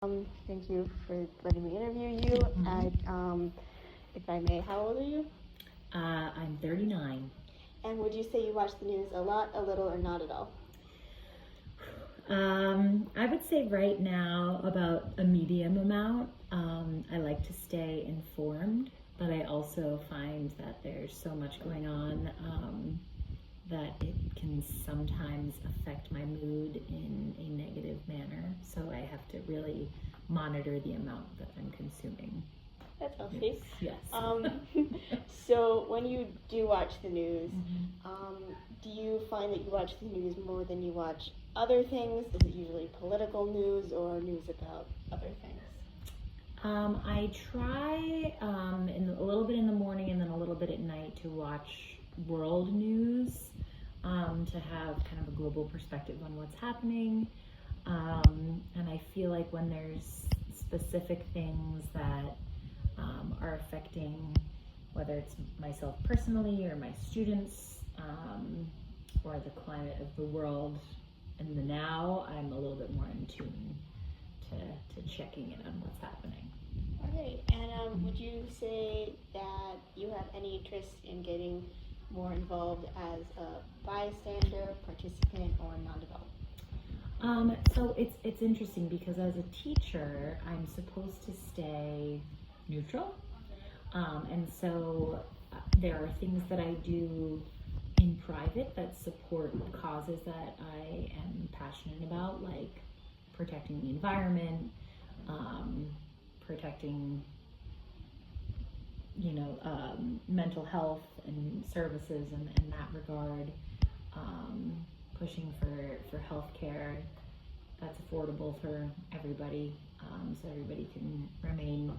Thank you for letting me interview you. If I may, how old are you? I'm 39. And would you say you watch the news a lot, a little, or not at all? I would say right now about a medium amount. I like to stay informed, but I also find that there's so much going on that it can sometimes affect my mood in a negative manner. So I have to really monitor the amount that I'm consuming. That's healthy. Yes. So when you do watch the news, do you find that you watch the news more than you watch other things? Is it usually political news or news about other things? I try a little bit in the morning and then a little bit at night to watch world news, to have kind of a global perspective on what's happening. And I feel like when there's specific things that are affecting, whether it's myself personally or my students, or the climate of the world in the now, I'm a little bit more in tune to checking in on what's happening. All right, and would you say that you have any interest in getting more involved as a bystander, participant, or non-development? So it's interesting because as a teacher, I'm supposed to stay neutral. And so there are things that I do in private that support causes that I am passionate about, like protecting the environment, protecting, mental health and services in that regard, pushing for healthcare that's affordable for everybody, so everybody can remain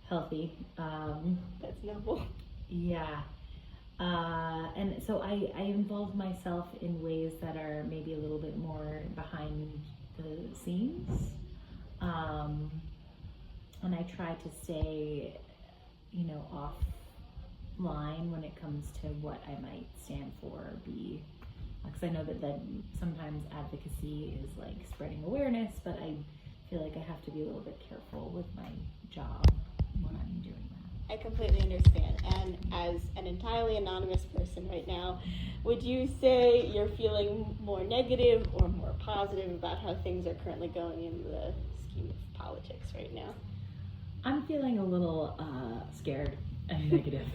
healthy. That's noble. Yeah. And so I involve myself in ways that are maybe a little bit more behind the scenes. And I try to stay, offline when it comes to what I might stand for or be. Because I know that sometimes advocacy is like spreading awareness, but I feel like I have to be a little bit careful with my job when I'm doing that. I completely understand. And as an entirely anonymous person right now, would you say you're feeling more negative or more positive about how things are currently going in the scheme of politics right now? I'm feeling a little scared and negative.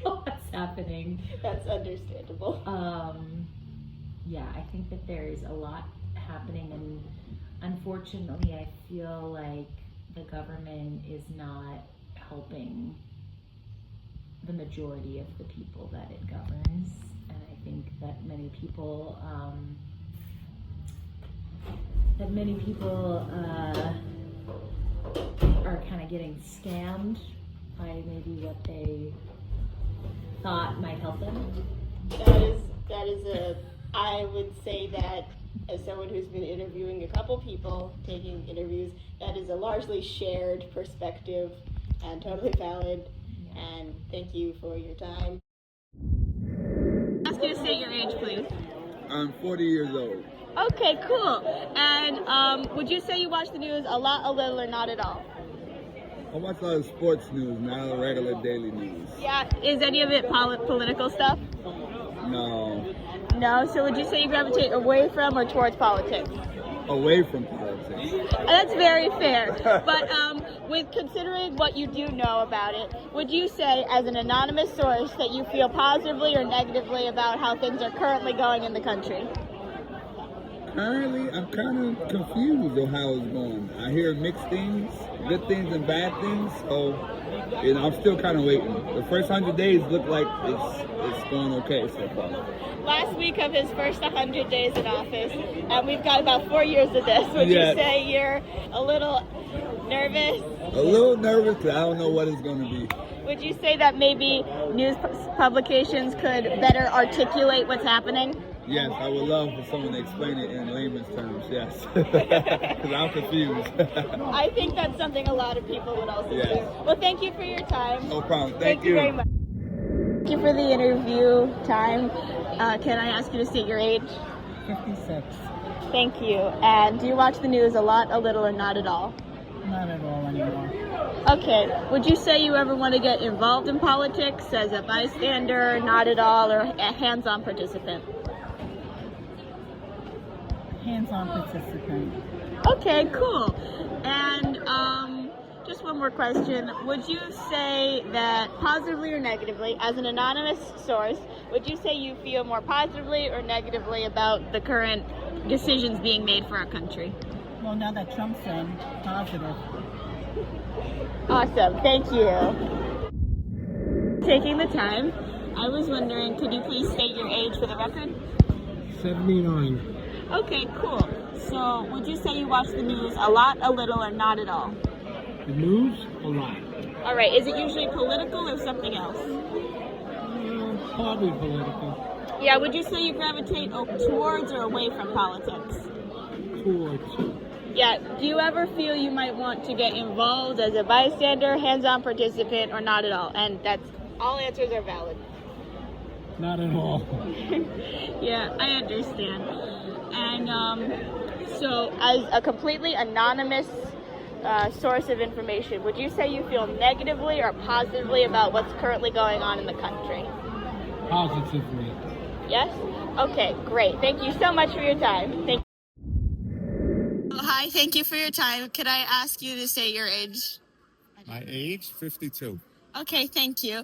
What's happening? That's understandable. Yeah, I think that there's a lot happening, and unfortunately I feel like the government is not helping the majority of the people that it governs, and I think that many people are kind of getting scammed by maybe what they thought might help them. I would say that as someone who's been interviewing a couple people, taking interviews, that is a largely shared perspective and totally valid. Yeah. And thank you for your time. Ask you to state your age, please. I'm 40 years old. Okay, cool. And would you say you watch the news a lot, a little, or not at all? I watch a lot of sports news, not regular daily news. Yeah. Is any of it political stuff? No. No. So would you say you gravitate away from or towards politics? Away from politics. That's very fair. But with considering what you do know about it, would you say, as an anonymous source, that you feel positively or negatively about how things are currently going in the country? Currently, I'm kind of confused on how it's going. I hear mixed things, good things and bad things, so I'm still kind of waiting. The first 100 days look like it's going okay so far. Last week of his first 100 days in office, and we've got about 4 years of this. Would you say you're a little nervous? A little nervous because I don't know what it's going to be. Would you say that maybe news publications could better articulate what's happening? Yes, I would love for someone to explain it in layman's terms, yes. Because I'm confused. I think that's something a lot of people would also Yes. do. Well, thank you for your time. No problem. Thank you very much. Thank you for the interview time. Can I ask you to state your age? 56. Thank you. And do you watch the news a lot, a little, or not at all? Not at all anymore. Okay. Would you say you ever want to get involved in politics as a bystander, not at all, or a hands-on participant? Hands-on participant. Okay, cool. And just one more question. Would you say that positively or negatively, as an anonymous source, would you say you feel more positively or negatively about the current decisions being made for our country? Well, now that Trump's in, positive. Awesome. Thank you. Taking the time. I was wondering, could you please state your age for the record? 79. Okay, cool. So, would you say you watch the news a lot, a little, or not at all? The news? A lot. All right. Is it usually political or something else? Probably political. Yeah, would you say you gravitate towards or away from politics? Towards. Yeah, do you ever feel you might want to get involved as a bystander, hands-on participant, or not at all? And that's all answers are valid. Not at all. Yeah, I understand. And so as a completely anonymous source of information, would you say you feel negatively or positively about what's currently going on in the country? Positively. Yes? Okay, great. Thank you so much for your time. Thank Hi, thank you for your time. Could I ask you to say your age? My age, 52. Okay, thank you.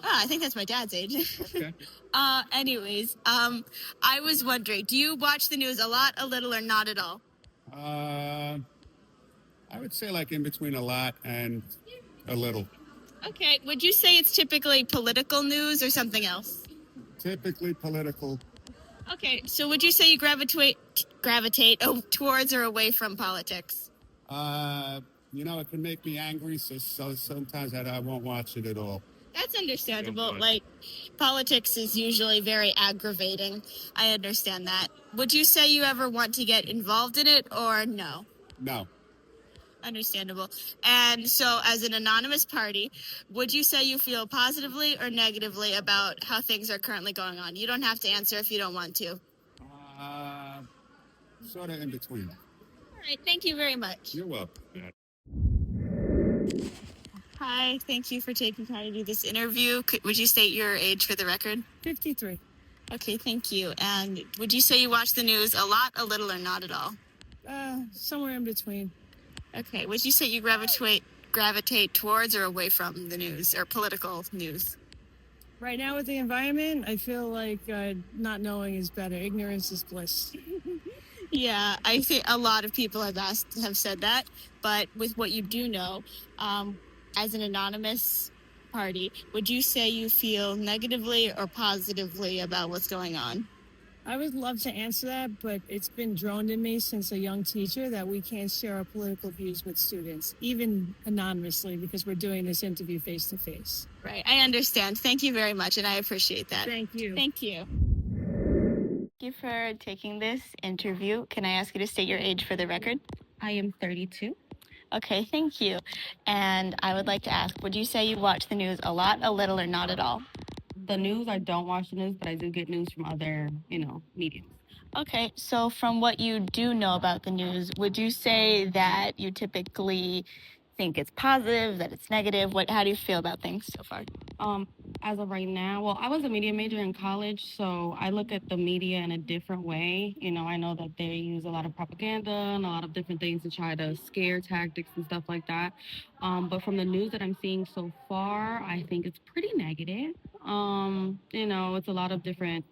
I think that's my dad's age. Okay. I was wondering, do you watch the news a lot, a little, or not at all? I would say like in between a lot and a little. Okay, would you say it's typically political news or something else? Typically political. Okay, so would you say you gravitate towards or away from politics? It can make me angry, so sometimes I won't watch it at all. That's understandable. Yeah, but- Like, politics is usually very aggravating. I understand that. Would you say you ever want to get involved in it or no? No. Understandable. And so, as an anonymous party, would you say you feel positively or negatively about how things are currently going on? You don't have to answer if you don't want to. Sort of in between. All right. Thank you very much. You're welcome. Hi. Thank you for taking time to do this interview. Would you state your age for the record? 53. Okay. Thank you. And would you say you watch the news a lot, a little, or not at all? Somewhere in between. Okay. Would you say you gravitate towards or away from the news or political news? Right now with the environment, I feel like not knowing is better. Ignorance is bliss. Yeah, I think a lot of people have said that, but with what you do know, as an anonymous party, would you say you feel negatively or positively about what's going on? I would love to answer that, but it's been droned in me since a young teacher that we can't share our political views with students, even anonymously, because we're doing this interview face to face. Right, I understand. Thank you very much, and I appreciate that. Thank you. Thank you. Thank you for taking this interview. Can I ask you to state your age for the record? I am 32. Okay, thank you. And I would like to ask, would you say you watch the news a lot, a little, or not at all? The news, I don't watch the news, but I do get news from other, mediums. Okay, so from what you do know about the news, would you say that you typically think it's positive, that it's negative? How do you feel about things so far? As of right now, well, I was a media major in college, so I look at the media in a different way. I know that they use a lot of propaganda and a lot of different things to try to scare tactics and stuff like that. But from the news that I'm seeing so far, I think it's pretty negative. It's a lot of different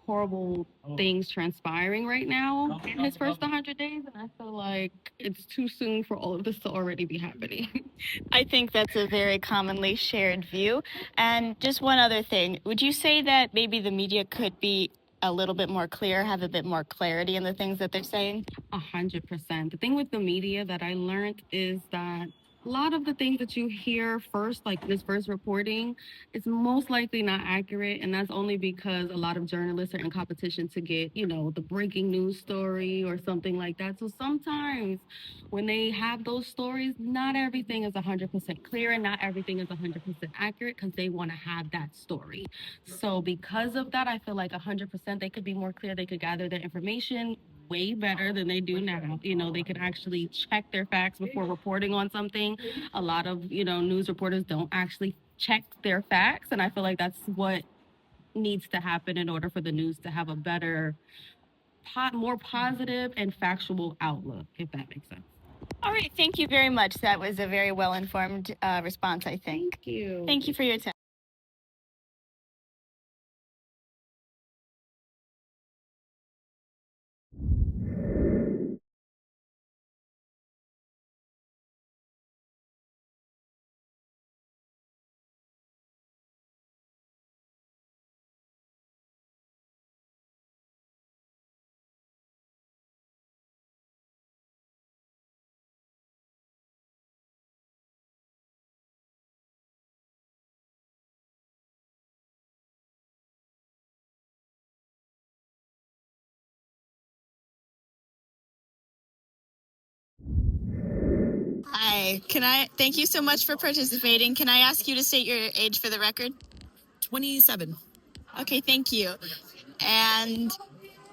horrible things transpiring right now in his first 100 days, and I feel like it's too soon for all of this to already be happening. I think that's a very commonly shared view. And just one other thing, would you say that maybe the media could be a little bit more clear, have a bit more clarity in the things that they're saying? 100%. The thing with the media that I learned is that a lot of the things that you hear first, like this first reporting, is most likely not accurate. And that's only because a lot of journalists are in competition to get, the breaking news story or something like that. So sometimes when they have those stories, not everything is 100% clear and not everything is 100% accurate because they want to have that story. So because of that, I feel like 100% they could be more clear. They could gather their information way better than they do now. You know, they could actually check their facts before reporting on something. A lot of, you know, news reporters don't actually check their facts. And I feel like that's what needs to happen in order for the news to have a better, more positive and factual outlook, if that makes sense. All right, thank you very much. That was a very well-informed response, I think. Thank you. Thank you for your time. Hi, thank you so much for participating. Can I ask you to state your age for the record? 27. Okay, thank you. And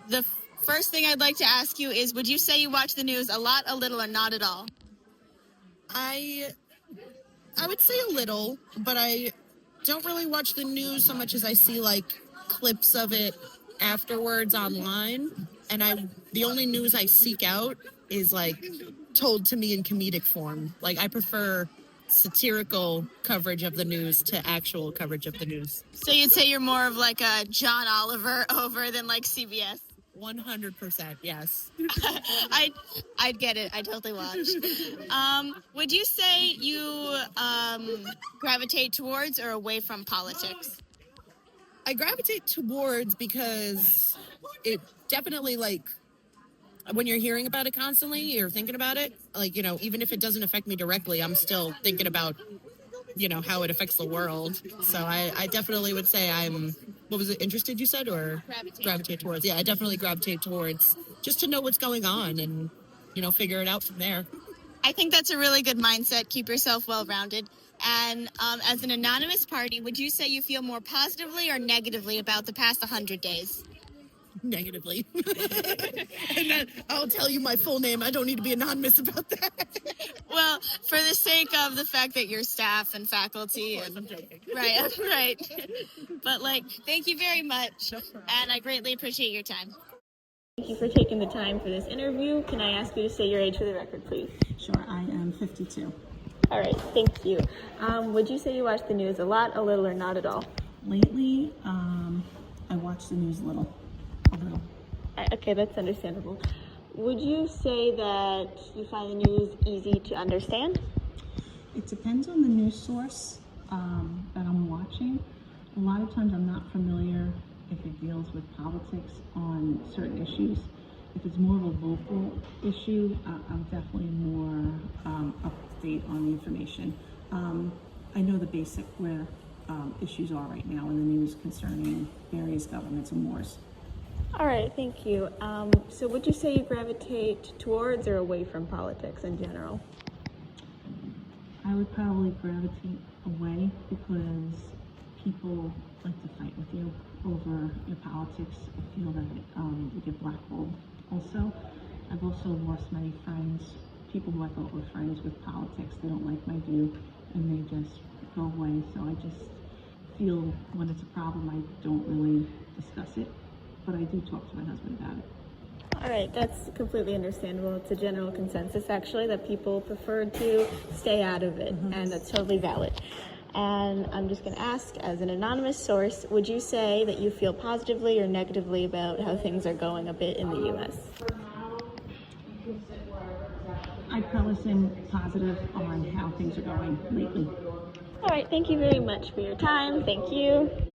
the first thing I'd like to ask you is, would you say you watch the news a lot, a little, or not at all? I would say a little, but I don't really watch the news so much as I see like clips of it afterwards online. And the only news I seek out is like told to me in comedic form. Like I prefer satirical coverage of the news to actual coverage of the news. So you'd say you're more of like a John Oliver over than like CBS? 100%, yes. I'd get it. I totally watch. Would you say you gravitate towards or away from politics? I gravitate towards because it definitely, like, when you're hearing about it constantly, you're thinking about it. Like, you know, even if it doesn't affect me directly, I'm still thinking about, you know, how it affects the world. So I definitely would say I'm, what was it, interested you said, or gravitate towards? Yeah, I definitely gravitate towards just to know what's going on and, you know, figure it out from there. I think that's a really good mindset. Keep yourself well-rounded. And as an anonymous party, would you say you feel more positively or negatively about the past 100 days? Negatively. And then I'll tell you my full name. I don't need to be anonymous about that. Well, for the sake of the fact that you're staff and faculty. I'm joking. Right. But, like, thank you very much. And I greatly appreciate your time. Thank you for taking the time for this interview. Can I ask you to say your age for the record, please? Sure, I am 52. All right, thank you. Would you say you watch the news a lot, a little, or not at all? Lately, I watch the news a little. Okay, that's understandable. Would you say that you find the news easy to understand? It depends on the news source that I'm watching. A lot of times I'm not familiar if it deals with politics on certain issues. If it's more of a local issue, I'm definitely more up to date on the information. I know the basic where issues are right now in the news concerning various governments and wars. All right, thank you. So would you say you gravitate towards or away from politics in general? I would probably gravitate away because people like to fight with you over your politics. I feel that you get blackballed also. I've also lost many friends, people who I thought were friends with politics. They don't like my view and they just go away. So I just feel when it's a problem, I don't really discuss it. But I do talk to my husband about it. All right, that's completely understandable. It's a general consensus, actually, that people prefer to stay out of it, and that's totally valid. And I'm just going to ask, as an anonymous source, would you say that you feel positively or negatively about how things are going a bit in the U.S.? I'd probably say positive on how things are going lately. All right, thank you very much for your time. Thank you.